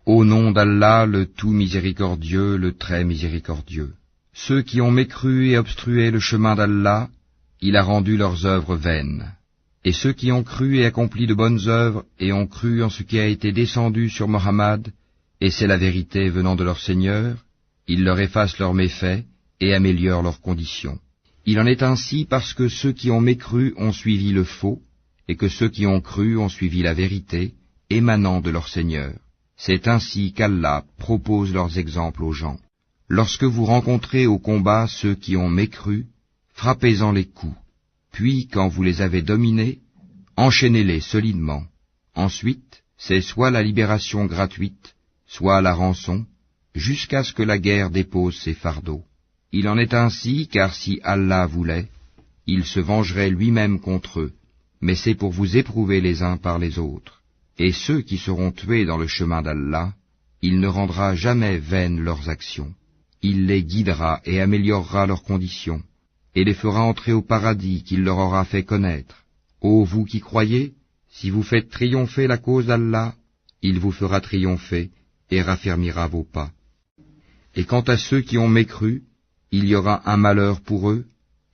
Au nom d'Allah, le tout miséricordieux, le très miséricordieux. Ceux qui ont mécru et obstrué le chemin d'Allah, il a rendu leurs œuvres vaines. Et ceux qui ont cru et accompli de bonnes œuvres, et ont cru en ce qui a été descendu sur Mohammed, et c'est la vérité venant de leur Seigneur, il leur efface leurs méfaits et améliore leurs conditions. Il en est ainsi parce que ceux qui ont mécru ont suivi le faux, et que ceux qui ont cru ont suivi la vérité, émanant de leur Seigneur. C'est ainsi qu'Allah propose leurs exemples aux gens. Lorsque vous rencontrez au combat ceux qui ont mécru, frappez-en les coups, puis quand vous les avez dominés, enchaînez-les solidement. Ensuite, c'est soit la libération gratuite, soit la rançon, jusqu'à ce que la guerre dépose ses fardeaux. Il en est ainsi car si Allah voulait, il se vengerait lui-même contre eux, mais c'est pour vous éprouver les uns par les autres. Et ceux qui seront tués dans le chemin d'Allah, il ne rendra jamais vaines leurs actions. Il les guidera et améliorera leurs conditions, et les fera entrer au paradis qu'il leur aura fait connaître. Ô vous qui croyez, si vous faites triompher la cause d'Allah, il vous fera triompher et raffermira vos pas. Et quant à ceux qui ont mécru, il y aura un malheur pour eux,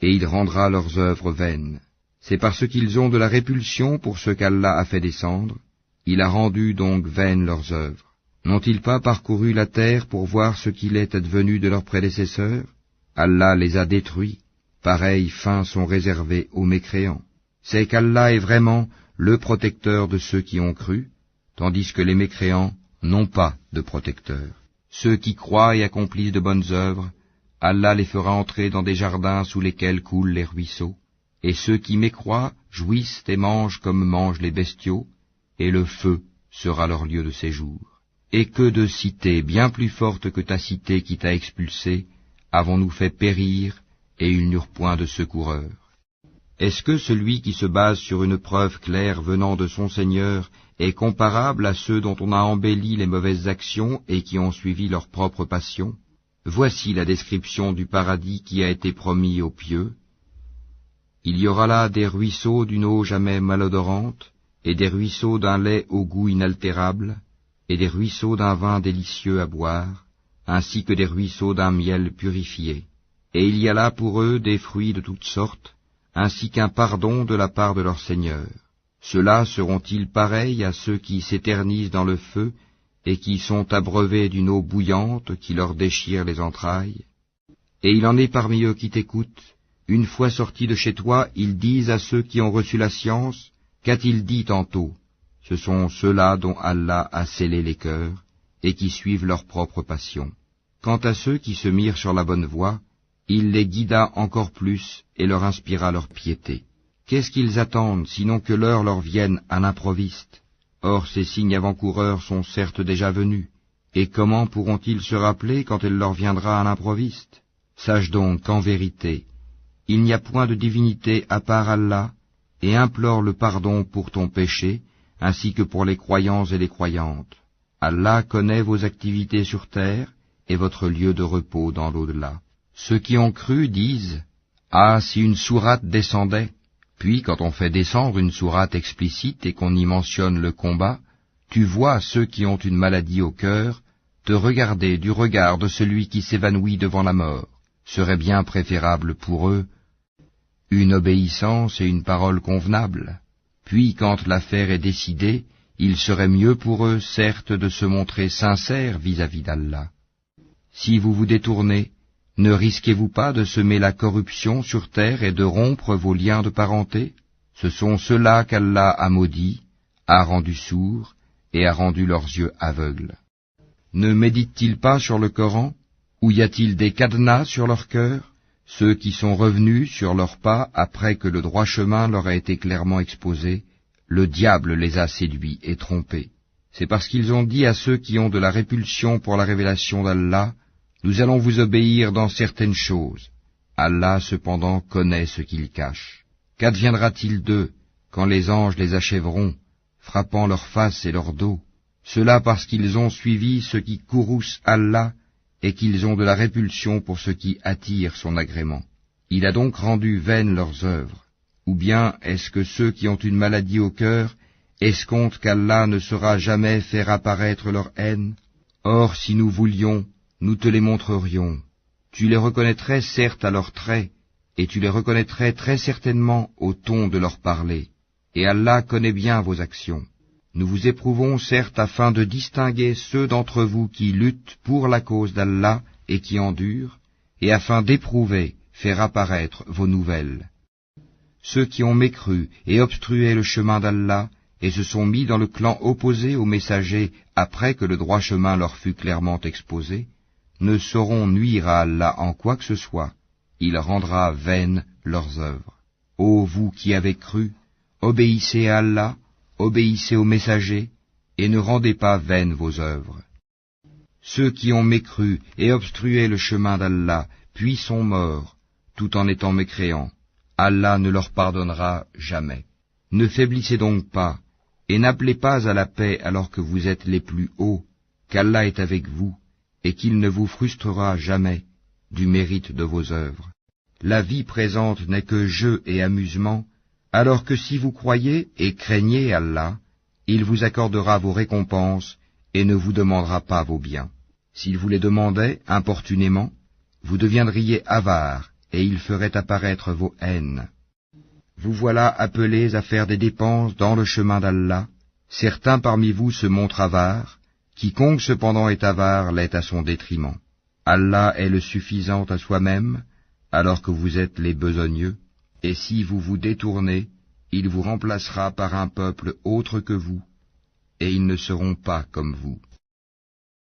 et il rendra leurs œuvres vaines. C'est parce qu'ils ont de la répulsion pour ce qu'Allah a fait descendre, il a rendu donc vaines leurs œuvres. N'ont-ils pas parcouru la terre pour voir ce qu'il est advenu de leurs prédécesseurs? Allah les a détruits, pareilles fins sont réservées aux mécréants. C'est qu'Allah est vraiment le protecteur de ceux qui ont cru, tandis que les mécréants n'ont pas de protecteur. Ceux qui croient et accomplissent de bonnes œuvres, Allah les fera entrer dans des jardins sous lesquels coulent les ruisseaux, et ceux qui mécroient jouissent et mangent comme mangent les bestiaux, et le feu sera leur lieu de séjour. Et que de cités bien plus fortes que ta cité qui t'a expulsé, avons-nous fait périr, et ils n'eurent point de secoureur. Est-ce que celui qui se base sur une preuve claire venant de son Seigneur est comparable à ceux dont on a embelli les mauvaises actions et qui ont suivi leur propre passion? Voici la description du paradis qui a été promis aux pieux. Il y aura là des ruisseaux d'une eau jamais malodorante, et des ruisseaux d'un lait au goût inaltérable, et des ruisseaux d'un vin délicieux à boire, ainsi que des ruisseaux d'un miel purifié. Et il y a là pour eux des fruits de toutes sortes, ainsi qu'un pardon de la part de leur Seigneur. Ceux-là seront-ils pareils à ceux qui s'éternisent dans le feu, et qui sont abreuvés d'une eau bouillante qui leur déchire les entrailles? Et il en est parmi eux qui t'écoutent, une fois sortis de chez toi, ils disent à ceux qui ont reçu la science, qu'a-t-il dit tantôt? Ce sont ceux-là dont Allah a scellé les cœurs, et qui suivent leur propre passion. Quant à ceux qui se mirent sur la bonne voie, il les guida encore plus et leur inspira leur piété. Qu'est-ce qu'ils attendent, sinon que l'heure leur vienne à l'improviste? Or ces signes avant-coureurs sont certes déjà venus, et comment pourront-ils se rappeler quand elle leur viendra à l'improviste? Sache donc qu'en vérité, il n'y a point de divinité à part Allah, et implore le pardon pour ton péché, ainsi que pour les croyants et les croyantes. Allah connaît vos activités sur terre, et votre lieu de repos dans l'au-delà. Ceux qui ont cru disent, « Ah, si une sourate descendait !» Puis, quand on fait descendre une sourate explicite et qu'on y mentionne le combat, tu vois ceux qui ont une maladie au cœur te regarder du regard de celui qui s'évanouit devant la mort. Serait bien préférable pour eux une obéissance et une parole convenable. Puis, quand l'affaire est décidée, il serait mieux pour eux, certes, de se montrer sincères vis-à-vis d'Allah. Si vous vous détournez, ne risquez-vous pas de semer la corruption sur terre et de rompre vos liens de parenté? Ce sont ceux-là qu'Allah a maudits, a rendus sourds et a rendu leurs yeux aveugles. Ne méditent-ils pas sur le Coran? Ou y a-t-il des cadenas sur leur cœur? Ceux qui sont revenus sur leurs pas après que le droit chemin leur a été clairement exposé, le diable les a séduits et trompés. C'est parce qu'ils ont dit à ceux qui ont de la répulsion pour la révélation d'Allah, « Nous allons vous obéir dans certaines choses. » Allah cependant connaît ce qu'ils cachent. Qu'adviendra-t-il d'eux quand les anges les achèveront, frappant leur face et leur dos? Cela parce qu'ils ont suivi ce qui courrouce Allah, et qu'ils ont de la répulsion pour ce qui attire son agrément. Il a donc rendu vaines leurs œuvres. Ou bien est-ce que ceux qui ont une maladie au cœur escomptent qu'Allah ne saura jamais faire apparaître leur haine? Or, si nous voulions, nous te les montrerions. Tu les reconnaîtrais certes à leurs traits, et tu les reconnaîtrais très certainement au ton de leur parler. Et Allah connaît bien vos actions. Nous vous éprouvons certes afin de distinguer ceux d'entre vous qui luttent pour la cause d'Allah et qui endurent, et afin d'éprouver, faire apparaître vos nouvelles. Ceux qui ont mécru et obstrué le chemin d'Allah, et se sont mis dans le clan opposé aux messagers après que le droit chemin leur fut clairement exposé, ne sauront nuire à Allah en quoi que ce soit. Il rendra vaines leurs œuvres. Ô vous qui avez cru, obéissez à Allah, obéissez aux messagers, et ne rendez pas vaines vos œuvres. Ceux qui ont mécru et obstrué le chemin d'Allah, puis sont morts, tout en étant mécréants, Allah ne leur pardonnera jamais. Ne faiblissez donc pas, et n'appelez pas à la paix alors que vous êtes les plus hauts, qu'Allah est avec vous, et qu'il ne vous frustrera jamais du mérite de vos œuvres. La vie présente n'est que jeu et amusement, alors que si vous croyez et craignez Allah, il vous accordera vos récompenses et ne vous demandera pas vos biens. S'il vous les demandait importunément, vous deviendriez avares et il ferait apparaître vos haines. Vous voilà appelés à faire des dépenses dans le chemin d'Allah. Certains parmi vous se montrent avares, quiconque cependant est avare l'est à son détriment. Allah est le suffisant à soi-même, alors que vous êtes les besogneux, et si vous vous détournez, il vous remplacera par un peuple autre que vous, et ils ne seront pas comme vous.